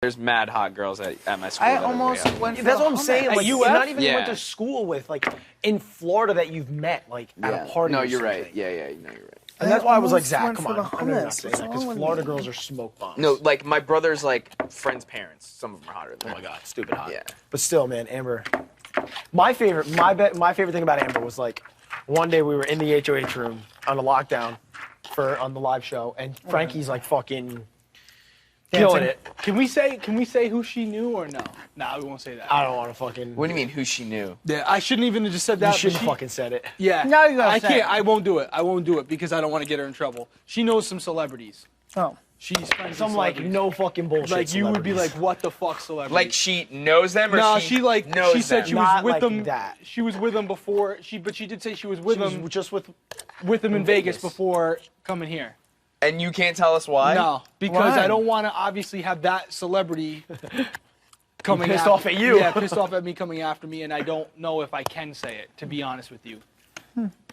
there's mad hot girls at my school. I almost went for That's the what I'm saying. hummus. Like, you not even Yeah. went to school with, like, in Florida that you've met, like, at a party. No, or you're something. right. Yeah, you're right. And that's why I was like, almost Zach, went come for on. the I know you're not hummus. saying What's that because wrong with Florida me? girls are smoke bombs. No, like my brother's like friend's parents. Some of them are hotter than Oh my God, stupid hot. Yeah. But still, man, Amber. My favorite thing about Amber was like, one day we were in the HOH room on a lockdown on the live show, and Frankie's like fucking killing it. Can we say who she knew or no? Nah, we won't say that. I don't want to fucking. What do you mean? Who she knew? Yeah, I shouldn't even have just said You that. shouldn't but she, fucking said it. Yeah. No, you gotta I say can't. it. I won't do it. I won't do it because I don't want to get her in trouble. She knows some celebrities. Oh. She's friends Some with like celebrities. no fucking bullshit. Like you would be like, celebrities. what the fuck, celebrity? Like she knows them, or no, she like knows she said them? she was Not with like them. that. She was with them before. But she did say she was with She was them just with them in Vegas before coming here. And you can't tell us why? No, because Why? I don't want to obviously have that celebrity coming pissed after, off at you. Yeah, pissed off at me coming after me, and I don't know if I can say it. To be honest with you,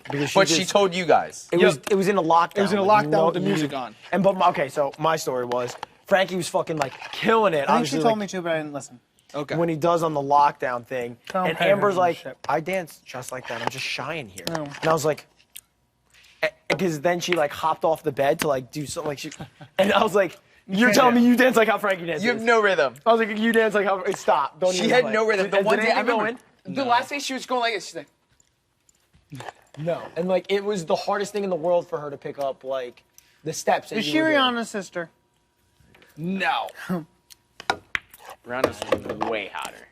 because But just- she told you guys. It was in a lockdown. it was in a like, lockdown with the music on. And okay, so my story was Frankie was fucking like killing it. I think obviously, she told like, me to, but I didn't listen. Okay. when he does on the lockdown thing, Don't and pay her Amber's no like, shit. I dance just like that. I'm just shy in here. No. And I was like, because then she like hopped off the bed to like do something like she, and I was like, you're can't telling do me you dance like how Frankie dances? You have no rhythm. I was like, you dance like how? Stop! Don't. She even had play. no rhythm. The Did one day I anything go remember, in? the last day she was going like this. She's like, No, and like it was the hardest thing in the world for her to pick up like the steps. that Is you she were doing. Rihanna's sister? No, Rihanna's way hotter.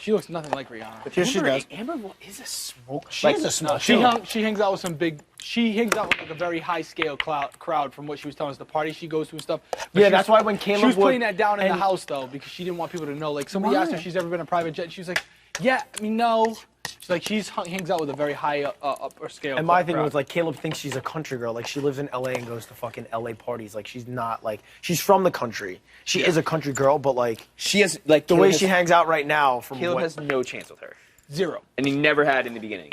she looks nothing like Rihanna. Yes, she does. Amber is a smoke. She is a smoke. She hangs out with some big. She hangs out with like a very high scale crowd from what she was telling us. The party she goes to and stuff. But Yeah, she that's was- why when Caleb she was would- playing that down in the and- house though because she didn't want people to know. Like somebody asked her Why? if she's ever been on a private jet. And she was like, yeah, I mean no. She's like hangs out with a very high upper scale. And my thing crowd. was like Caleb thinks she's a country girl. Like she lives in LA and goes to fucking LA parties. Like she's not like she's from the country. She is a country girl, but like She has like the way she hangs out right now from Caleb what, has no chance with her, zero. and he never had in the beginning.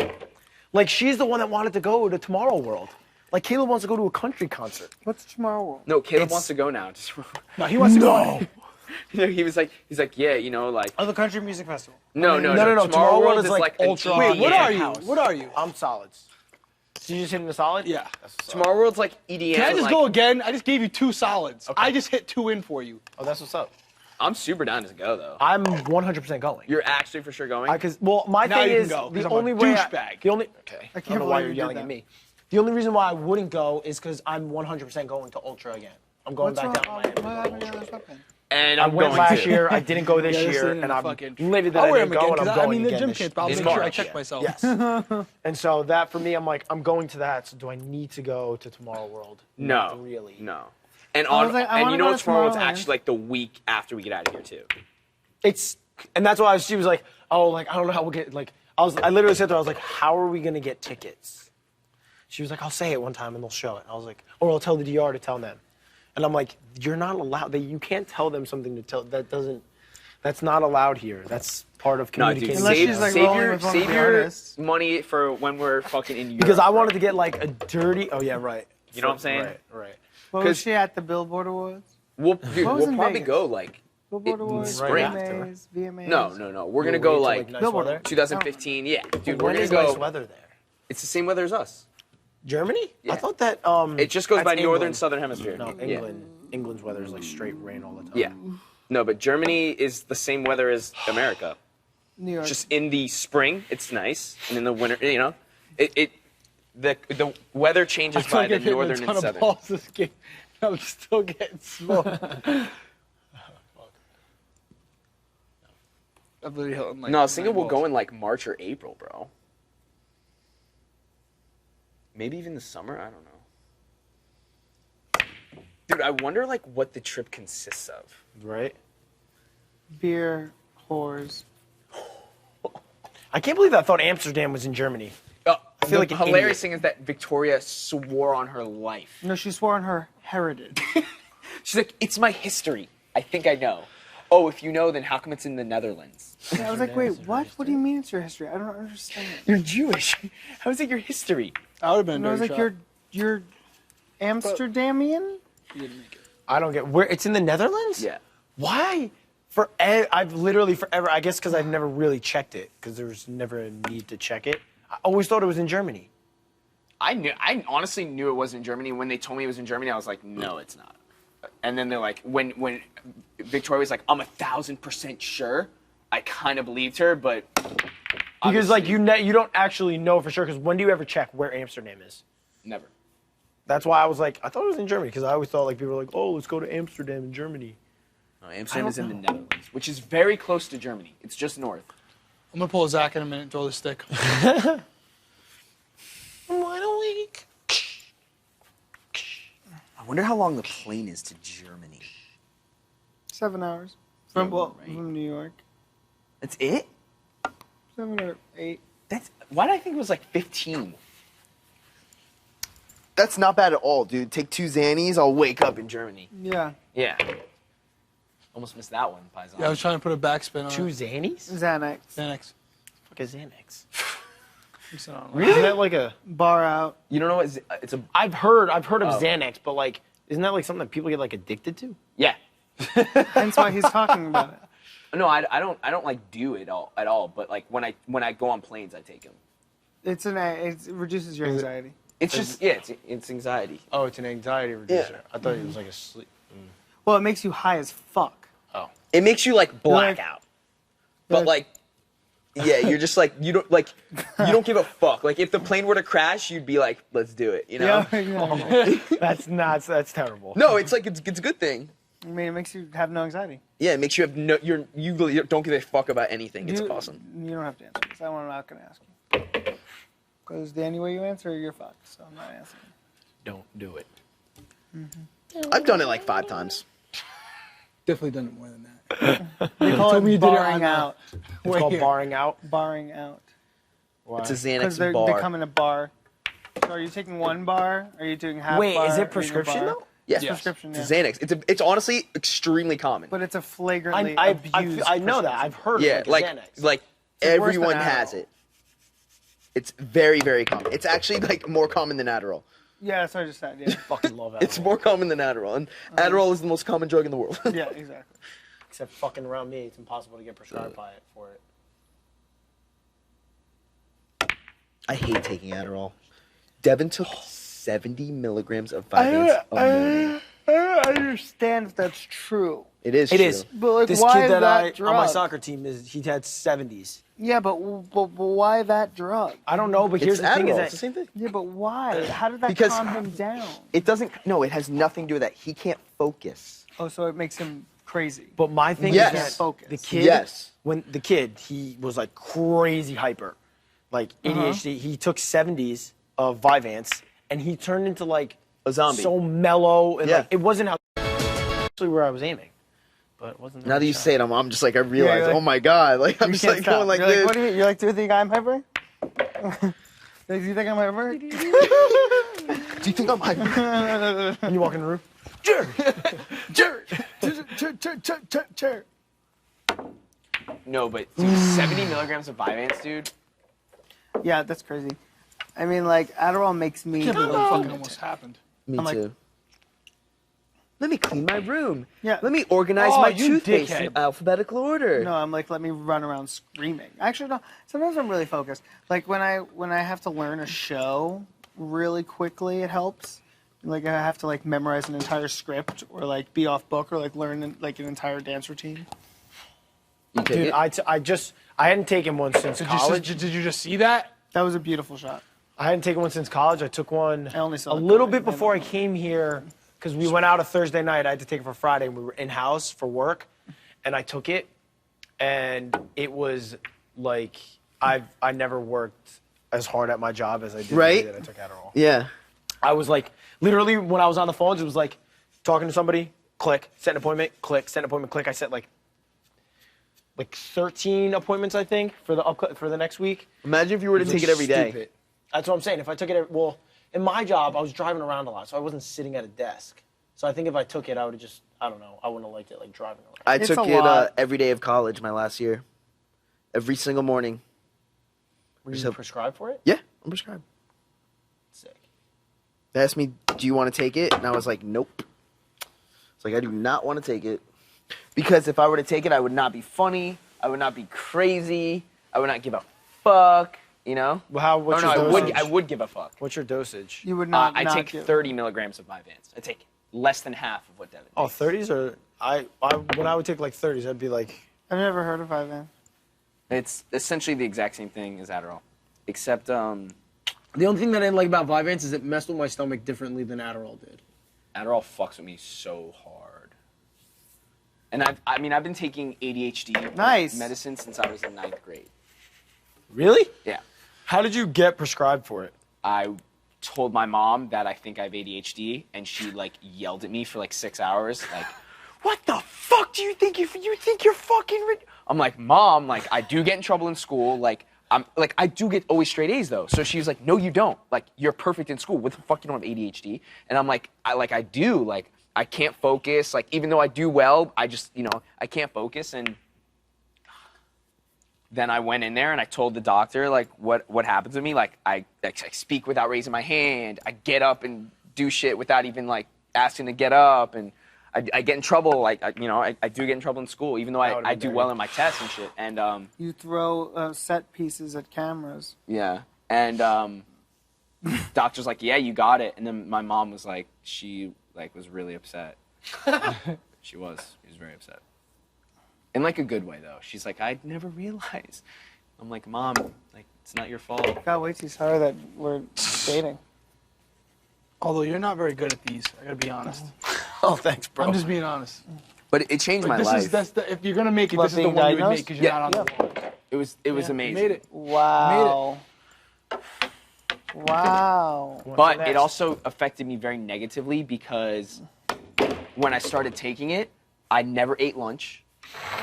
like she's the one that wanted to go to Tomorrow World. Like Caleb wants to go to a country concert. What's Tomorrow World? No, Caleb wants to go now. Just, No, he wants to go. On, he's like, yeah, you know, like Oh, the Country Music Festival. no. Tomorrow World is like an ultra- EDM Wait, what are you? house. What are you? I'm solids. Did you just hit in the solid? Yeah. Tomorrow World's like EDM. Can I just like, go again? I just gave you 2 solids. I just hit 2 in for you. Oh, that's what's up. I'm super down to go though. I'm 100% going. You're actually for sure going. Because my Now thing you can is go, 'cause the I'm a only way douchebag. the only okay. I can't don't know why believe you're you yelling did at that. me. The only reason why I wouldn't go is because I'm 100% going to Ultra again. I'm going What's back wrong? down to What Miami. happened to the other stuff then? And I I'm went going last to. year. I didn't go this Yeah, year, they're and I'm fucking- livid that I'll I wear didn't them go, again and I'm because I going mean the again gym this- kids. But I'll this make sure I March, check yeah. myself. Yes. And so that for me, I'm like, I'm going to that. So do I need to go to Tomorrow World? No, Not really. no. And I was on like, I and wanna you know go what to Tomorrow World's Tomorrowland. actually like the week after we get out of here too. And that's why she was like, oh, like I don't know how we'll get like. I literally said to her, I was like, how are we gonna get tickets? She was like, I'll say it one time and they'll show it. I was like, or I'll tell the DR to tell them. And I'm like, you're not allowed. You can't tell them something to tell. That's not allowed here. That's part of No, dude, communicating. Unless save, she's, like, save rolling your, with one of save the your artists. money for when we're fucking in Europe. Because I wanted right? to get like a dirty. Oh yeah, right. You know what I'm saying? Right. What 'Cause- was she at the Billboard Awards? We'll dude, What was we'll in probably Vegas? go like Billboard in Awards, spring. VMAs, VMAs. No. We're gonna Wait go till, like nice Billboard. weather? 2015. Yeah, dude, we're When gonna is go. nice weather there? It's the same weather as us. Germany? Yeah. I thought that. It just goes that's by northern, England. southern hemisphere. No, Yeah. England. England's weather is like straight rain all the time. Yeah. No, but Germany is the same weather as America. New York. Just in the spring, it's nice, and in the winter, you know, the weather changes by the northern and southern. Balls this game. I'm still getting smoked. I'm literally hitting, like, No, I was thinking 9 we'll go balls. in like March or April, bro. Maybe even the summer. I don't know. Dude, I wonder like what the trip consists of. Right? beer, whores. I can't believe I thought Amsterdam was in Germany. I feel like the an hilarious idiot. thing is that Victoria swore on her life. No, she swore on her heritage. She's like, it's my history. I think I know. Oh, if you know, then how come it's in the Netherlands? I was like, wait, what? What do you mean it's your history? I don't understand. You're Jewish. How is it your history? I would have been. And I was like, you're Amsterdamian? You didn't make it. I don't get where it's in the Netherlands. Yeah. Why? I've literally forever. I guess because I've never really checked it because there was never a need to check it. I always thought it was in Germany. I honestly knew it wasn't in Germany. When they told me it was in Germany, I was like, no, it's not. And then they're like, when Victoria was like, I'm 1,000% sure, I kind of believed her, but Because like you don't actually know for sure. Because when do you ever check where Amsterdam is? never. That's why I was like, I thought it was in Germany because I always thought like people were like, oh, let's go to Amsterdam in Germany. No, Amsterdam is in the Netherlands, which is very close to Germany. It's just north. I'm gonna pull a Zach in a minute and throw the stick. I'm wide awake. I wonder how long the plane is to Germany. 7 hours from from New York. That's it? 7 or 8. Why did I think it was like 15? That's not bad at all, dude. Take 2 Xannies, I'll wake up in Germany. Yeah. Yeah. Almost missed that one, Paisan. Yeah, I was trying to put a backspin on 2 it. Xannies? Xanax. Xanax. Fuck is Xanax? Really? Isn't that like a? Bar out. You don't know what it's a... I've heard of Oh. Xanax, but like, isn't that like something that people get like addicted to? Yeah. Hence why he's talking about it. No, I don't like do it at all. But like when I go on planes, I take them. It reduces your anxiety. It's just it's anxiety. Oh, it's an anxiety reducer. I thought it was like a sleep. Well, it makes you high as fuck. Oh. It makes you like black Like- out. But like, yeah, you're just like you don't give a fuck. Like if the plane were to crash, you'd be like, let's do it. You know? Yeah. That's nuts. That's terrible. No, it's like it's a good thing. I mean, it makes you have no anxiety. Yeah, it makes you have you don't give a fuck about anything. It's awesome. You don't have to answer this. I'm not going to ask you. Because the any way you answer, you're fucked. So I'm not answering. Don't do it. I've done it like 5 times. Definitely done it more than that. They call Told me it you did it barring on out. It's called barring out. Barring out. Why? It's a Because Xanax they bar. come in a bar. So are you taking one bar? Are you doing half Wait, bar? is Are it you prescription bar? though? Yeah, It's prescription, It's yeah. a Xanax. It's honestly extremely common. But it's a flagrantly I abused know that. I've heard Yeah, of like like, a Xanax. like It's worse than everyone has Adderall. it. It's very, very common. It's actually like more common than Adderall. Yeah, that's what I just said. Yeah, fucking love Adderall. It's more common than Adderall, and Adderall is the most common drug in the world. yeah, exactly. Except fucking around me, it's impossible to get prescribed by it for it. I hate taking Adderall. Devin took 70 milligrams of Vyvanse a morning. I don't understand if that's true. It is It true. is. But like, This why kid is that that drug? on my soccer team he had 70s. Yeah, but why that drug? I don't know, but here's It's the thing: Adderall. is It's the that same thing. Yeah, but why? How did that Because- calm him down? It doesn't. No, it has nothing to do with that. He can't focus. Oh, so it makes him crazy. But my thing Yes. is that Focus. the kid, Yes. when the kid, he was like crazy hyper, like ADHD. He took 70s of Vyvanse, and he turned into like A zombie. so mellow, and Yeah. like it wasn't how actually where I was aiming, but it wasn't. Now that you say it, I'm just like I realize. you're like- oh my god! Like I'm You just can't like stop. going like You're this. what do you mean? You're like, do you think I'm hyper? Do you think I'm hyper? Do you think I'm hyper? when you walk in the room. No, but dude, 70 milligrams of Vyvanse, dude. Yeah, that's crazy. I mean, like, Adderall makes me. That fucking almost happened. Me I'm like- too. Let me clean my room. Yeah. Let me organize Oh, my you toothpaste in dickhead. alphabetical order. No, I'm like, let me run around screaming. Actually, no. Sometimes I'm really focused. Like when I have to learn a show really quickly, it helps. Like I have to like memorize an entire script or like be off book or like learn like an entire dance routine. You take Dude, it? I hadn't taken one since college. Did you just see that? That was a beautiful shot. I hadn't taken one since college. I took one I only saw a it little coming. bit before I came here because we went out a Thursday night. I had to take it for Friday, and we were in house for work, and I took it, and it was like I never worked as hard at my job as I did the Right? day that I took Adderall. Yeah. I was like, literally, when I was on the phones, it was like talking to somebody, click, set an appointment, click, set an appointment, click. I set like 13 appointments, I think, for the next week. Imagine if you were to take it every day. Stupid. That's what I'm saying. If I took it, well, in my job, I was driving around a lot, so I wasn't sitting at a desk. So I think if I took it, I would have just, I don't know, I wouldn't have liked it, like driving around. I It's took a it lot. every day of college my last year. Every single morning. Were you So- prescribed for it? Yeah, I'm prescribed. Sick. They asked me, do you want to take it? And I was like, nope. It's like, I do not want to take it. Because if I were to take it, I would not be funny. I would not be crazy. I would not give a fuck. You know? Well, what's your I dosage? would give a fuck. What's your dosage? You would not. I not take give- 30 milligrams of Vyvanse. I take less than half of what Devin Oh, takes. 30s or when I would take like 30s, I'd be like, I've never heard of Vyvanse. It's essentially the exact same thing as Adderall, except the only thing that I didn't like about Vyvanse is it messed with my stomach differently than Adderall did. Adderall fucks with me so hard. And I've been taking ADHD Nice. medicine since I was in 9th grade. Really? Yeah. How did you get prescribed for it? I told my mom that I think I have ADHD, and she like yelled at me for like 6 hours, like, "What the fuck do you think you think you're fucking?" I'm like, "Mom, like I do get in trouble in school, like I do get always straight A's though." So she was like, "No, you don't. Like you're perfect in school. What the fuck you don't have ADHD?" And I'm like, I do. Like I can't focus. Like even though I do well, I just I can't focus. And then I went in there and I told the doctor like what happens to me. Like I speak without raising my hand. I get up and do shit without even like asking to get up, and I get in trouble. Like I do get in trouble in school, even though I do well in my tests and shit. And You throw set pieces at cameras. yeah, and doctor's like, "Yeah, you got it." And then my mom was like, she like was really upset. She was very upset. In like a good way though. She's like, "I never realized." I'm like, "Mom, like it's not your fault." God, wait till you tell her that we're dating. Although you're not very good at these, I gotta be honest. Oh, thanks, bro. I'm just being honest. But it changed my This life. is if you're gonna make it, What, this is the being one you would diagnosed? make because you're Yeah. not on the board. It was Yeah, amazing. You made it. Wow. Wow. But it also affected me very negatively because when I started taking it, I never ate lunch.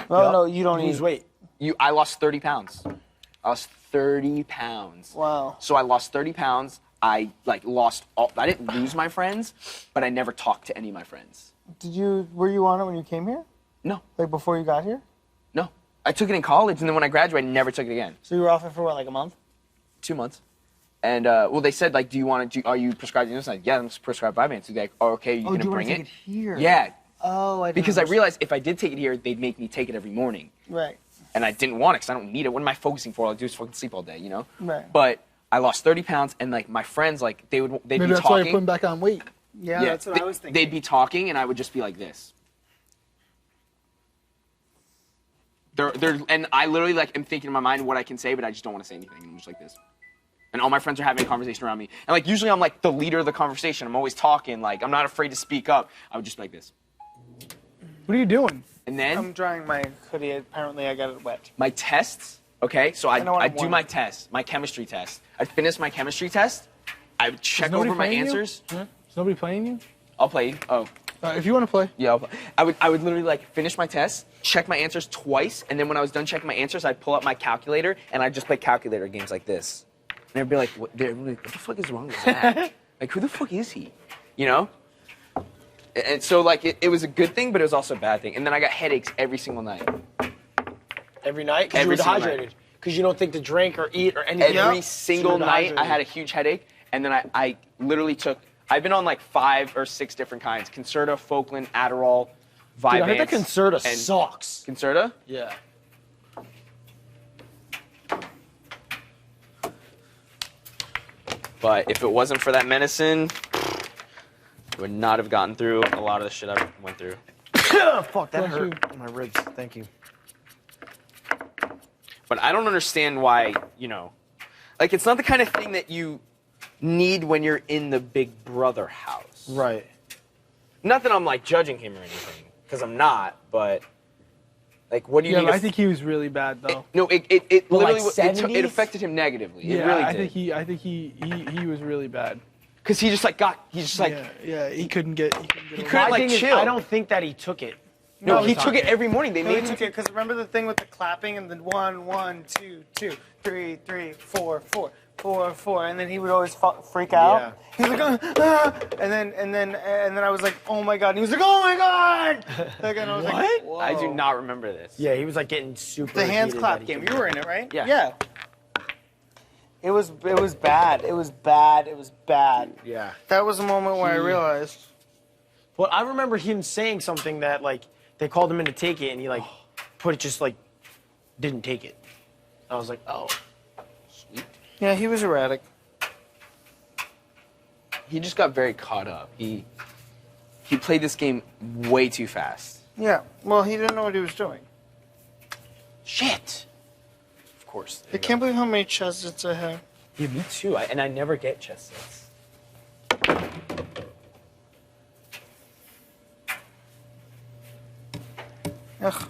No, you don't lose eat. weight. I lost 30 pounds. I lost 30 pounds. Wow. So I lost 30 pounds. I lost all. I didn't lose my friends, but I never talked to any of my friends. Were you on it when you came here? No, Like before you got here? no. I took it in college, and then when I graduated, I never took it again. So you were off it for what, like a month? 2 months. And well, they said like, are you prescribed? And I was like, yeah, I'm prescribed Vyvanse. So they're like, oh, okay, you're gonna bring take it? it here? Yeah, Oh, I didn't because I understand. realized if I did take it here, they'd make me take it every morning. Right. And I didn't want it because I don't need it. What am I focusing for? All I do is fucking sleep all day, you know? Right. But I lost 30 pounds, and like my friends, like they'd Maybe be that's why you're talking. putting back on weight. Yeah, that's what I was thinking. They'd be talking, and I would just be like this. And I literally like am thinking in my mind what I can say, but I just don't want to say anything. I'm just like this. And all my friends are having a conversation around me. And like usually I'm like the leader of the conversation. I'm always talking. Like I'm not afraid to speak up. I would just be like this. What are you doing? And then I'm drying my hoodie. Apparently, I got it wet. my tests. Okay, so know what I I'm do my wanting. test, my chemistry test. I'd finish my chemistry test. I would check nobody over my playing you? answers. Huh? Is nobody playing you? I'll play you. Oh. If you want to play. Yeah, I would literally like finish my test, check my answers twice, and then when I was done checking my answers, I'd pull up my calculator and I'd just play calculator games like this. And they'd be like, what the fuck is wrong with that? Like, who the fuck is he? You know? And so like it was a good thing, but it was also a bad thing. And then I got headaches every single night. Every night? Because you Every were single dehydrated. night. Because you don't think to drink or eat or anything. Every single So you're night I dehydrated. had a huge headache, and then I literally I've been on like 5 or 6 different kinds. Concerta, Falkland, Adderall, Vyvanse. Dude, I heard that Concerta and- sucks. Concerta? Yeah. But if it wasn't for that medicine, I would not have gotten through a lot of the shit I went through. Fuck, that Bless hurt. My ribs. Thank you. But I don't understand why, like it's not the kind of thing that you need when you're in the Big Brother house. Right. Not that I'm like judging him or anything, because I'm not, but like what do you Yeah, need but to I think he was really bad though. No, it Well, like literally it 70s? affected him negatively. Yeah, It really I did. think he was really bad. Because he just like He couldn't get. He couldn't, My like, thing is, chill. I don't think that he took it. no, he time. took it every morning. They No, he made him took it because remember the thing with the clapping and then 1, 1, 2, 2, 3, 3, 4, 4, 4, 4, and then he would always freak out. He was like, and then I was like, oh my god. And he was like, oh my god. Like, and I was like, whoa. I do not remember this. Yeah, he was like getting super. The hands heated clap that he game. couldn't- You were in it, right? Yeah. Yeah. It was bad. It was bad. It was bad. Yeah. That was the moment where I realized. Well, I remember him saying something that They called him in to take it, and he like put it just like didn't take it. I was like, oh. Yeah, he was erratic. He just got very caught up. He played this game way too fast. Yeah, well, he didn't know what he was doing. Shit. Of course. I can't believe how many chess hits I have. Yeah, me too. And I never get chess sets. Ugh.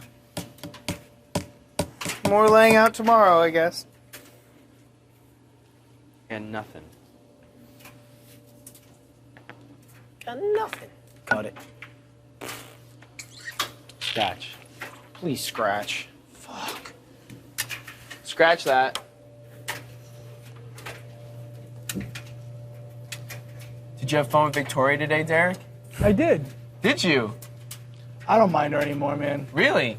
More laying out tomorrow, I guess. And nothing. Got nothing. Cut it. Scratch. Please scratch. Fuck. Scratch that. Did you have fun with Victoria today, Derek? I did. Did you? I don't mind her anymore, man. Really?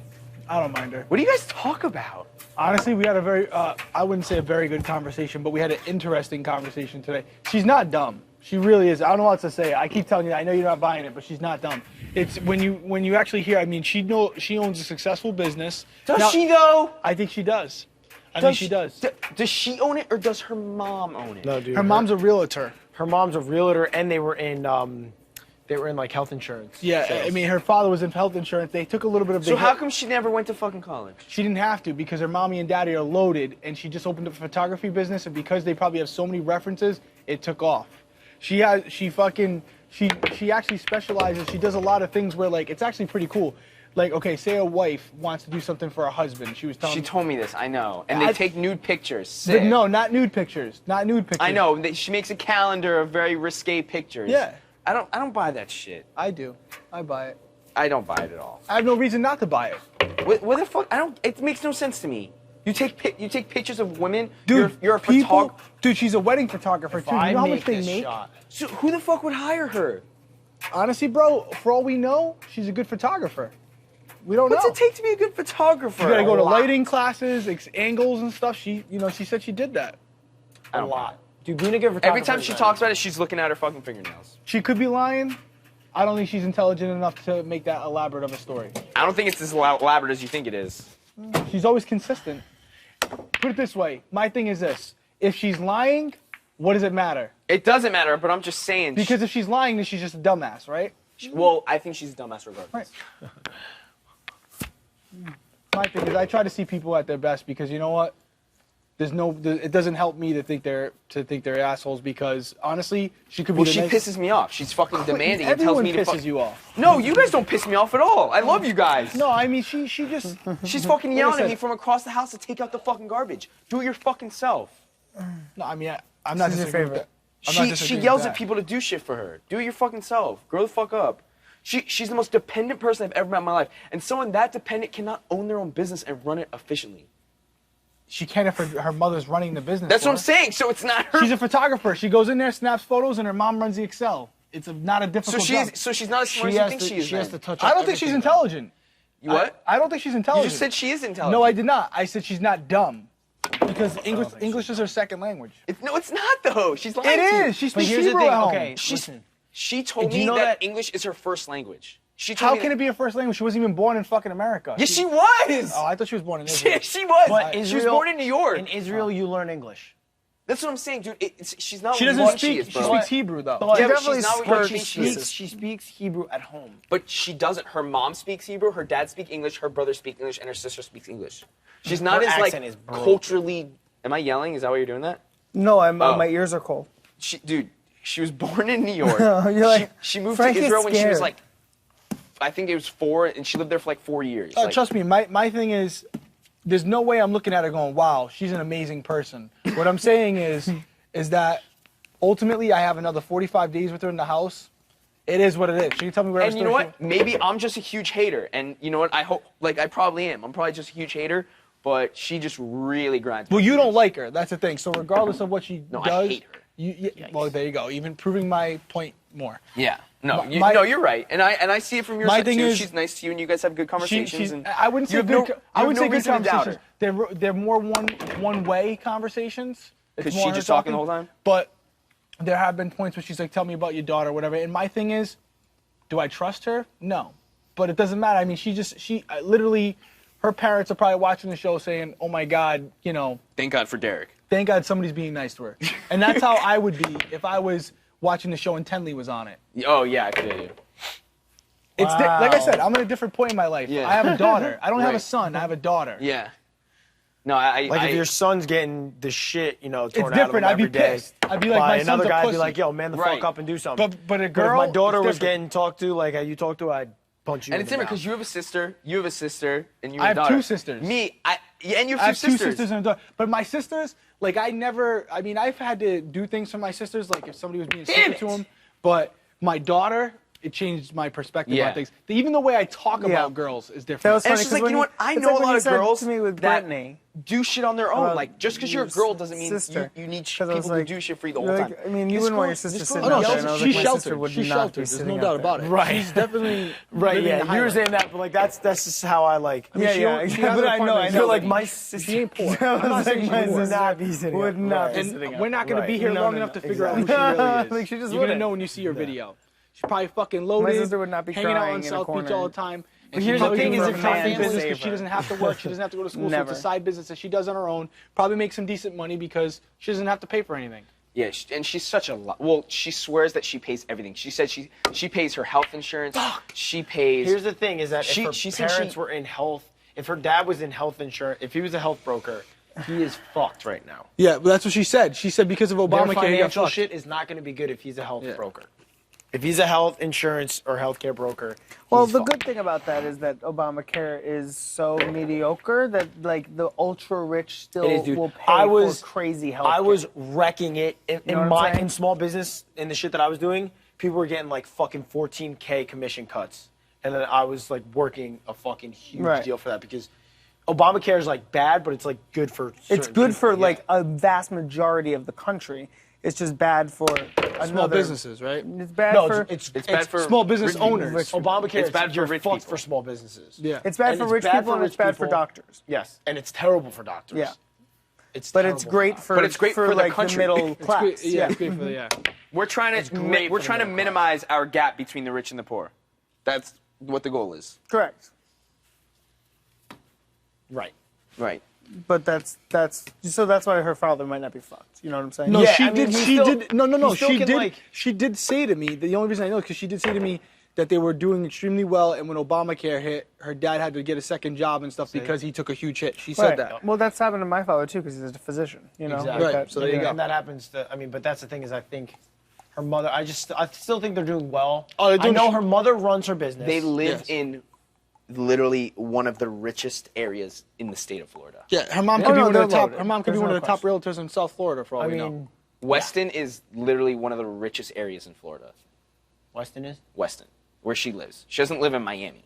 I don't mind her. What do you guys talk about? Honestly, we had a very, I wouldn't say a very good conversation, but we had an interesting conversation today. She's not dumb. She really is. I don't know what to say. I keep telling you, I know you're not buying it, but she's not dumb. It's when you actually hear, I mean, she owns a successful business. Does she though? I think she does. I think she does. Does she own it or does her mom own it? No, dude. Her mom's a realtor. Her mom's a realtor, and they were in like health insurance. Yeah, sales. I mean, her father was in health insurance. They took a little bit of. So how come she never went to fucking college? She didn't have to because her mommy and daddy are loaded, and she just opened up a photography business, and because they probably have so many references, it took off. She actually specializes. She does a lot of things where like it's actually pretty cool. Like, okay, say a wife wants to do something for her husband. She was telling me. She told me this, I know. And they take nude pictures. Sick. But no, not nude pictures. Not nude pictures. I know. She makes a calendar of very risque pictures. Yeah. I don't buy that shit. I do. I buy it. I don't buy it at all. I have no reason not to buy it. What the fuck? It makes no sense to me. You take pictures of women. Dude, you're a people. photographer. Dude, she's a wedding photographer too. You know how much they make? So who the fuck would hire her? Honestly, bro, for all we know, she's a good photographer. We don't What's know. it take to be a good photographer? You gotta go to A lot. lighting classes, angles and stuff. She said she did that. A lot. Dude, being a good photographer. Every time she talks about it, she's looking at her fucking fingernails. She could be lying. I don't think she's intelligent enough to make that elaborate of a story. I don't think it's as elaborate as you think it is. She's always consistent. Put it this way. My thing is this. If she's lying, what does it matter? It doesn't matter, but I'm just saying. Because if she's lying, then she's just a dumbass, right? Well, I think she's a dumbass regardless. Right. My thing is I try to see people at their best because you know what? It doesn't help me to think they're assholes because honestly, she could be. Well, she pisses me off. She's fucking demanding and tells me to pisses you off. No, you guys don't piss me off at all. I love you guys. No, I mean she just She's fucking yelling at me from across the house to take out the fucking garbage. Do it your fucking self. No, I mean I'm not This is your disagreeing with favorite. that. I'm not She disagreeing yells with at that. people to do shit for her. Do it your fucking self. Grow the fuck up. She's the most dependent person I've ever met in my life. And someone that dependent cannot own their own business and run it efficiently. She can't if her mother's running the business. That's for what I'm her. saying. So it's not her. She's a photographer. She goes in there, snaps photos, and her mom runs the Excel. It's not a so difficult job. she's not as smart as you think she is. She has to then. touch. I don't think she's intelligent. You what? I don't think she's You intelligent. just said she is intelligent. No, I did not. I said she's not dumb. Because English is her second language. No, it's not though. She's lying It to you. is. She But speaks here's the Hebrew thing. at home. Okay, listen. She told Do you me know that that- English is her first language. She told How me can it be her first language? She wasn't even born in fucking America. Yes, she was. Oh, I thought she was born in Israel. She was. But She was Israel- born in New York. In Israel, you learn English. That's what I'm saying, dude. She's not She what doesn't she speak. is, She bro. speaks Hebrew though. But Yeah, but definitely she's not what skirts you think she is. She speaks Hebrew at home. But she doesn't. Her mom speaks Hebrew, her dad speaks English, her brother speaks English, and her sister speaks English. She's not Her as like accent is broke. culturally. Am I yelling? Is that why you're doing that? No, Oh. my ears are cold. Dude, she was born in New York. You're like, she moved Frank to is Israel when she was scared. like, I think it was 4, and she lived there for like 4 years. Like, Trust me, my thing is, there's no way I'm looking at her going, wow, she's an amazing person. What I'm saying is that ultimately I have another 45 days with her in the house. It is what it is. She can tell me whatever and you know story what? Maybe I'm just a huge hater, and you know what? I hope, like, I probably am. I'm probably just a huge hater, but she just really grinds. Well, my you don't gears. like her. That's the thing. So regardless of what she No, does, I hate her. well, there you go. Even proving my point more. Yeah. No, My- no, you're right, and I see it from your My side thing too. is- She's nice to you, and you guys have good conversations. She's, and I wouldn't say you have good. no- I you wouldn't have say no good reason to doubt her. conversations. They're more one way conversations. It's 'Cause more she her just talking the whole time? But there have been points where she's like, "Tell me about your daughter," whatever. And my thing is, do I trust her? No. but it doesn't matter. I mean, she literally, her parents are probably watching the show saying, "Oh my God, you know." Thank God for Derek. Thank God somebody's being nice to her. And that's how I would be if I was watching the show and Tenley was on it. Oh yeah, I feel you. It's like I said, I'm at a different point in my life. Yeah. I have a daughter. I don't have a Right. son. I have a daughter. Yeah. No, I Like if your son's getting the shit, torn out of him different. I'd be every day pissed. I'd be like, by my another son's a guy, I'd be pussy. like, yo, man the Right. fuck up and do something. But a But girl, if my daughter it's was different. getting talked to like how you talk to her, I'd punch you. and in it's the different mouth. because you have a sister, and you I have a have daughter. 2 sisters. Me, yeah, and you I have have 2 2 sisters and a daughter. But my sisters, like I've had to do things for my sisters, like if somebody was being stupid to them. But my daughter, it changed my perspective Yeah. on things. Even the way I talk Yeah. about girls is That different. was And funny it's just 'cause like, when you know what? I it's know like a when lot you of said girls to me with that Brittany. do shit on their own. About Like, just because you're a your girl doesn't mean sister. you need 'Cause I was people like- to do shit for you the You're whole like, time. I mean, you This wouldn't want girl- your sister this sitting girl- out no, there. And I was she's like, my sister sheltered. would She's not sheltered. be There's sitting no out doubt there. about it. Right. She's definitely Right, living yeah. the high You were life. saying that, but like that's just how I like. I mean, Yeah, she yeah, don't- she yeah, has but an I know, apartment I in know. You're like Zelda. my sister. She ain't poor. I I'm not was saying like, she's my poor. sister not be sitting would out. not Right. be And sitting out we're not going to be here No, long no, enough no. to figure out who she Exactly. really is. Like, she just You're going to wouldn't. know when you see her video. She's probably fucking loaded, sister would not be hanging out crying on in a South Beach corner. all the time. But And here's she's the thing doing is her if family man business save because she her. doesn't have to work, she doesn't have to go to school, so Never. it's a side business that she does on her own. Probably makes some decent money because she doesn't have to pay for anything. Yeah, and she's such a lot. Well, she swears that she pays everything. She said she pays her health insurance. She pays. Here's the thing: is that She- if she her said parents she- were in health, if her dad was in health insurance, if he was a health broker, he is fucked right now. Yeah, but that's what she said. She said because of Their Obamacare, he got financial fucked. shit is not going to be good if he's a health Yeah. broker. If he's a health insurance or healthcare broker, Well, he's the fucked. good thing about that is that Obamacare is so mediocre that like the ultra rich still It is, dude. will pay I was for crazy health. I was wrecking it in know what I'm saying? in small business in the shit that I was doing. People were getting like fucking 14K commission cuts, and then I was like working a fucking huge Right. deal for that because Obamacare is like bad, but it's like good for. It's certain good people, for yeah. like a vast majority of the country. It's just bad for Small another- businesses, right? It's bad No, for it's bad for small business rich people. owners. Obamacare. It's bad for you're rich fucked people. for small businesses. Yeah. it's bad And for it's rich bad people for and it's rich bad for people. doctors. Yes, and it's terrible for doctors. Yeah. It's But it's terrible great doctors. for But it's great for the like country. the middle It's class. It's great, yeah, it's great for the, yeah. We're trying It's to great we're for the trying to middle class. minimize our gap between the rich and the poor. That's what the goal is. Correct. Right. Right. But that's so that's why her father might not be fucked. You know what I'm saying? No, Yeah, she I mean, did. he She still- did. No, he still She can, did. like- She did say to me. The only reason I know is because she did say to me that they were doing extremely well, and when Obamacare hit, her dad had to get a second job and stuff because he took a huge hit. She said Right. that. Well, that's happened to my father too because he's a physician. You know, Exactly. Right, that- so there you go. And that happens to. I mean, but that's the thing is, I think her mother. I still think they're doing well. Oh, they're doing I know sh- her mother runs her business. They live Yes. in literally one of the richest areas in the state of Florida. Yeah, her mom Oh, could be no, one they're of the top. loaded. Her mom could be There's one no of the top realtors in South Florida for all I we mean, know. Weston is literally one of the richest areas in Florida. Weston is. Weston, where she lives. She doesn't live in Miami.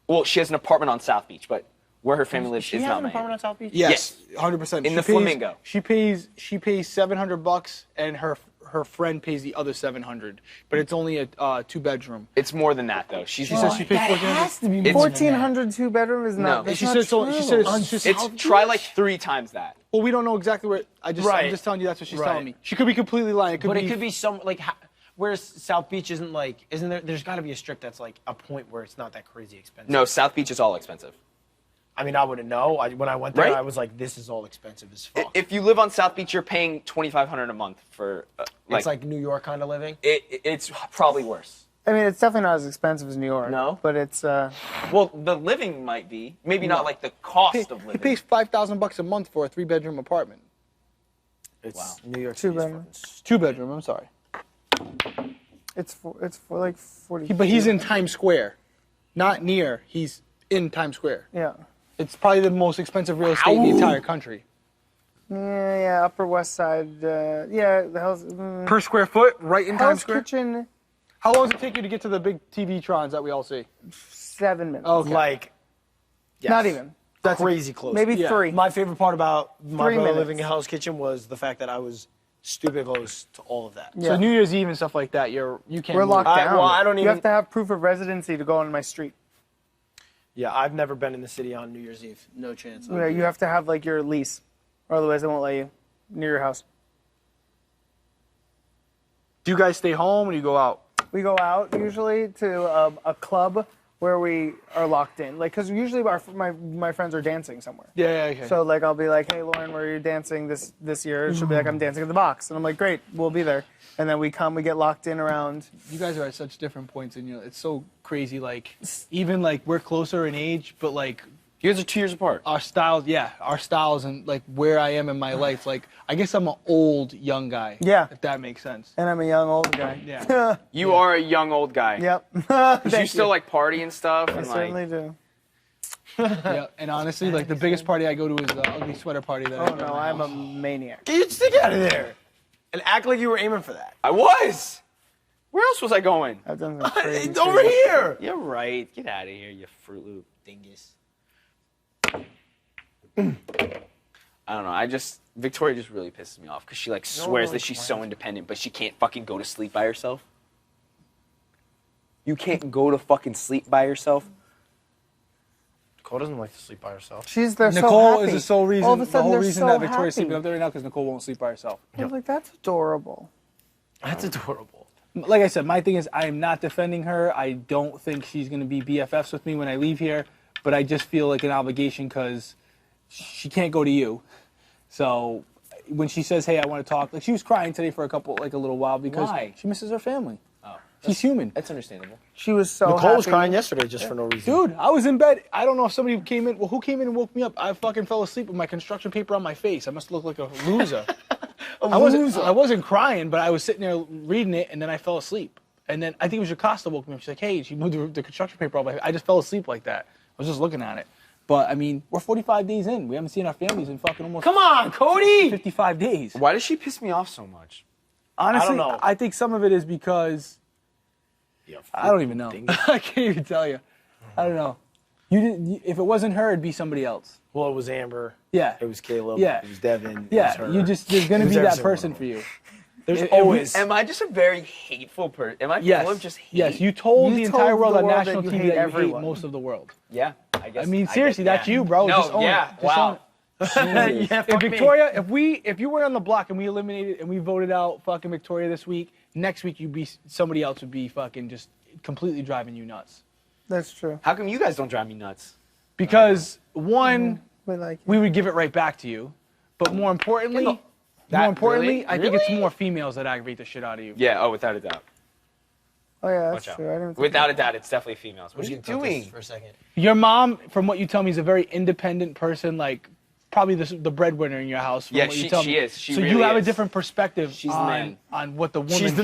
Well, she has an apartment on South Beach, but where her family lives She is has not an Miami. apartment on South Beach. Yes, 100%. In the Flamingo. She pays $700, and her friend pays the other $700. But it's only a 2-bedroom. It's more than that though. She She says she pays That $1,400. has to be It's- 1,400 2-bedroom is not. No. That's She not said so. She true. said it's just. It's try like 3 times that. Well, we don't know exactly where. I'm Right. just telling you that's what she's Right. telling me. She could be completely lying. It could But be. it could be some like. Whereas South Beach isn't like. Isn't there? There's got to be a strip that's like a point where it's not that crazy expensive. No, South Beach is all expensive. I mean, I wouldn't know. When I went there, Right? I was like, this is all expensive as fuck. If you live on South Beach, you're paying $2,500 a month for It's like New York kind of living. it's probably worse. I mean, it's definitely not as expensive as New York. No? But it's Well, the living might be, maybe not like the cost of He living. pays $5,000 a month for a 3-bedroom apartment. It's New York Two City. is bedroom. fucking 2-bedroom. I'm sorry. it's for like 40. But he's in Times Square, not near. He's in Times Square. Yeah. It's probably the most expensive real estate in the entire country. Yeah, Upper West Side. Yeah, the hell's Per square foot, right in Times Hell's Square. Kitchen. How long does it take you to get to the big TV trons that we all see? 7 minutes. Okay. Like, yes. Not even. That's crazy close. Maybe Yeah. 3. My favorite part about my 3 brother minutes. living in Hell's Kitchen was the fact that I was stupid close to all of that. Yeah. So New Year's Eve and stuff like that, you can't. We're move. locked down. well, I don't You even- have to have proof of residency to go on my street. Yeah, I've never been in the city on New Year's Eve. No chance. Yeah, you have to have like your lease, or otherwise they won't let you near your house. Do you guys stay home or do you go out? We go out usually to a club where we are locked in. Like, because usually my friends are dancing somewhere. Yeah, okay. So like I'll be like, hey Lauren, where are you dancing this year? She'll be like, I'm dancing at the box, and I'm like, great, we'll be there. And then we get locked in around. You guys are at such different points, and it's so crazy. Like, even like we're closer in age, but like You guys are 2 years apart. our styles, and like where I am in my life. Like, I guess I'm an old young guy. Yeah. If that makes sense. And I'm a young old guy. Yeah. You are a young old guy. Yep. Do you still like party and stuff? I And certainly do. Yeah. And honestly, like the biggest party I go to is the ugly sweater party. That I Oh go no, to. I'm a maniac. Get your stick out of there. And act like you were aiming for that. I was. Where else was I going? I've done some crazy. It's over here. You're right. Get out of here, you Fruit Loop dingus. I don't know. Victoria just really pisses me off because she like swears that she's so independent, but she can't fucking go to sleep by herself. You can't go to fucking sleep by yourself. Nicole doesn't like to sleep by herself. They're so Nicole happy. is the sole reason. All of a sudden, the whole they're reason so that Victoria's happy. sleeping up there right now because Nicole won't sleep by herself. I was like, that's adorable. That's adorable. Like I said, my thing is I am not defending her. I don't think she's going to be BFFs with me when I leave here, but I just feel like an obligation because she can't go to you. So when she says, hey, I want to talk, like she was crying today for a little while because Why? she misses her family. Oh, She's human. that's understandable. She was so Nicole was happy. crying yesterday just for no reason. Dude, I was in bed. I don't know if somebody came in. Well, who came in and woke me up? I fucking fell asleep with my construction paper on my face. I must look like a loser. I wasn't crying, but I was sitting there reading it, and then I fell asleep. And then I think it was Jocasta woke me up. She's like, hey, she moved the construction paper off my face. I just fell asleep like that. I was just looking at it. But, I mean, we're 45 days in. We haven't seen our families in fucking almost Come on, Cody! 55 days. Why does she piss me off so much? Honestly, I don't know. I think some of it is because I don't even know. I can't even tell you. I don't know. If it wasn't her, it'd be somebody else. Well, it was Amber. Yeah. It was Caleb. Yeah. It was Devin. Yeah, It was her. there's gonna It was be every that single person one. for you. There's It- always. Am I just a very hateful person? Am I full of just hate? Yes, you told You the told entire world the on world national that you TV hate that you hate everyone. most of the world. Yeah, I guess. I mean, get seriously, that's that. you, bro. No, Just own yeah, it. Just wow. own it. Yeah, If fuck me. Victoria, if you were on the block and we eliminated and we voted out fucking Victoria this week, next week somebody else would be fucking just completely driving you nuts. That's true. How come you guys don't drive me nuts? Because one, But like, we would give it right back to you, but more importantly, Really? I think it's Really? more females that aggravate the shit out of you. Yeah. Oh, without a doubt. oh yeah, that's Watch out. true. I didn't think Without a about doubt, it's definitely females. What are you doing? For a second. Your mom, from what you tell me, is a very independent person, like probably the breadwinner in your house. From Yeah, what you tell she me. is. She so really you have a is. different perspective She's the man. on what the woman She's the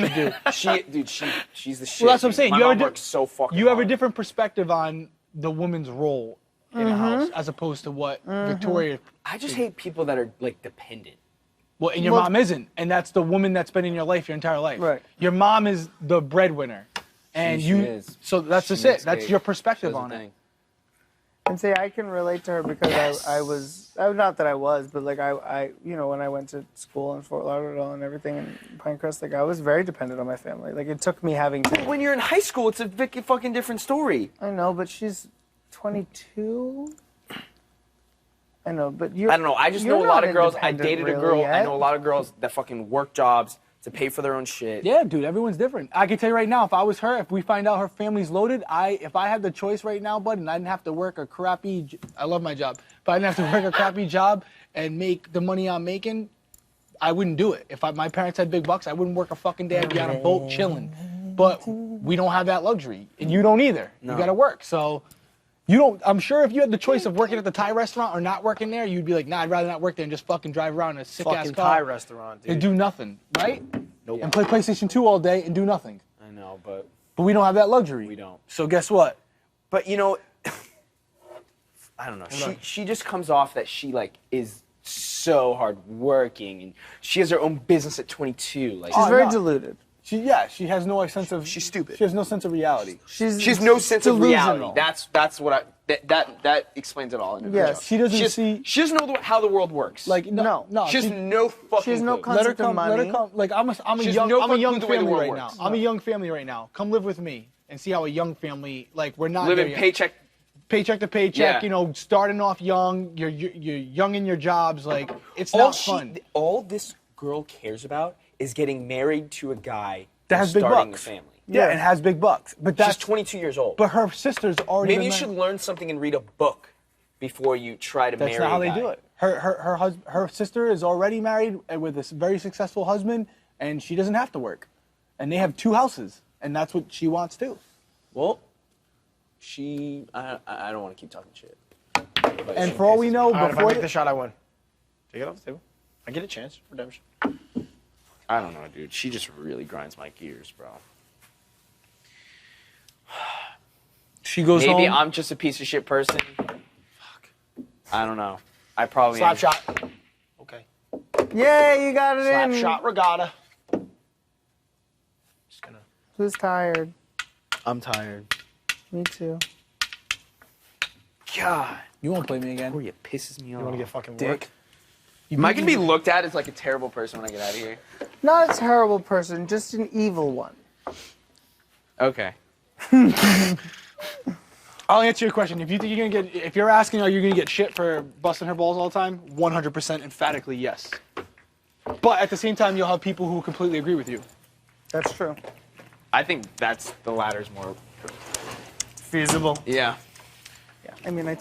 should do. She's the shit. Well, that's what I'm saying. My You have mom a di- works so fucking You have a hard. different perspective on the woman's role in a house as opposed to what Victoria. I just hate people that are like dependent. Well, and your mom isn't, and that's the woman that's been in your life your entire life. Right. Your mom is the breadwinner, and She you. is. So that's She just it. makes That's cake. your She perspective does on a it. thing. And see, I can relate to her because I was not that I was, but like I when I went to school in Fort Lauderdale and everything in Pinecrest, like I was very dependent on my family. Like it took me having to. When you're in high school, it's a fucking different story. I know, but she's 22. I know, but you. I don't know. I just you're know a lot not of girls. I independent dated a really girl. yet. I know a lot of girls that fucking work jobs to pay for their own shit. Yeah, dude, everyone's different. I can tell you right now, if I was her, if we find out her family's loaded, if I had the choice right now, bud, and I didn't have to work a crappy, I love my job, but I didn't have to work a crappy job and make the money I'm making, I wouldn't do it. If my parents had big bucks, I wouldn't work a fucking day. I'd be on a boat chilling. But we don't have that luxury, and you don't either. No. You got to work, so. You don't. I'm sure if you had the choice of working at the Thai restaurant or not working there, you'd be like, nah, I'd rather not work there and just fucking drive around in a sick ass Fucking car Thai restaurant, dude. and do nothing, right? Nope. And play PlayStation 2 all day and do nothing. I know, but But we don't have that luxury. We don't. So guess what? But you know, I don't know. She just comes off that she like is so hardworking and she has her own business at 22. Like She's very no. deluded. She has no sense of. She's stupid. She has no sense of reality. she has no sense of delusional. reality. That's what that explains it all. In a Yes. nutshell. She doesn't see. She doesn't know how the world works. Like no. she has no fucking. She has no clue. Let her concept of come. Let her money. come. Like I'm a She has young. no I'm a fucking young clue the way the family world right now. works. I'm a young family right now. Come live with me and see how a young family. Like we're not living there yet. paycheck. to paycheck. Yeah. You know, starting off young. You're young in your jobs. Like it's All not fun. all this girl cares about is getting married to a guy That and has big starting bucks. a family. Yeah, and has big bucks. But She's that's 22 years old. But her sister's already. Maybe you been should married. learn something and read a book before you try to marry. That's not how a they guy. do it. Her sister is already married with a very successful husband, and she doesn't have to work, and they have 2 houses, and that's what she wants too. Well, I don't want to keep talking shit. But And she for all we pisses know, me off. All right, if I before make the shot, I win. Take it off the table. I get a chance. Redemption. I don't know, dude. She just really grinds my gears, bro. she goes Maybe home. I'm just a piece of shit person. Fuck. I don't know. I probably Slap am. shot. Okay. Yay, you got it Slap in. shot regatta. Just gonna. Who's tired? I'm tired. Me too. God, You won't play me again. Victoria pisses me off. You want to get fucking Dick. work? Am I gonna be looked at as like a terrible person when I get out of here? Not a terrible person, just an evil one. Okay. I'll answer your question. If you think you're gonna get, if you're asking, are you gonna get shit for busting her balls all the time? 100% emphatically yes. But at the same time, you'll have people who completely agree with you. That's true. I think that's the latter's more. Feasible. Yeah. Yeah. I mean, I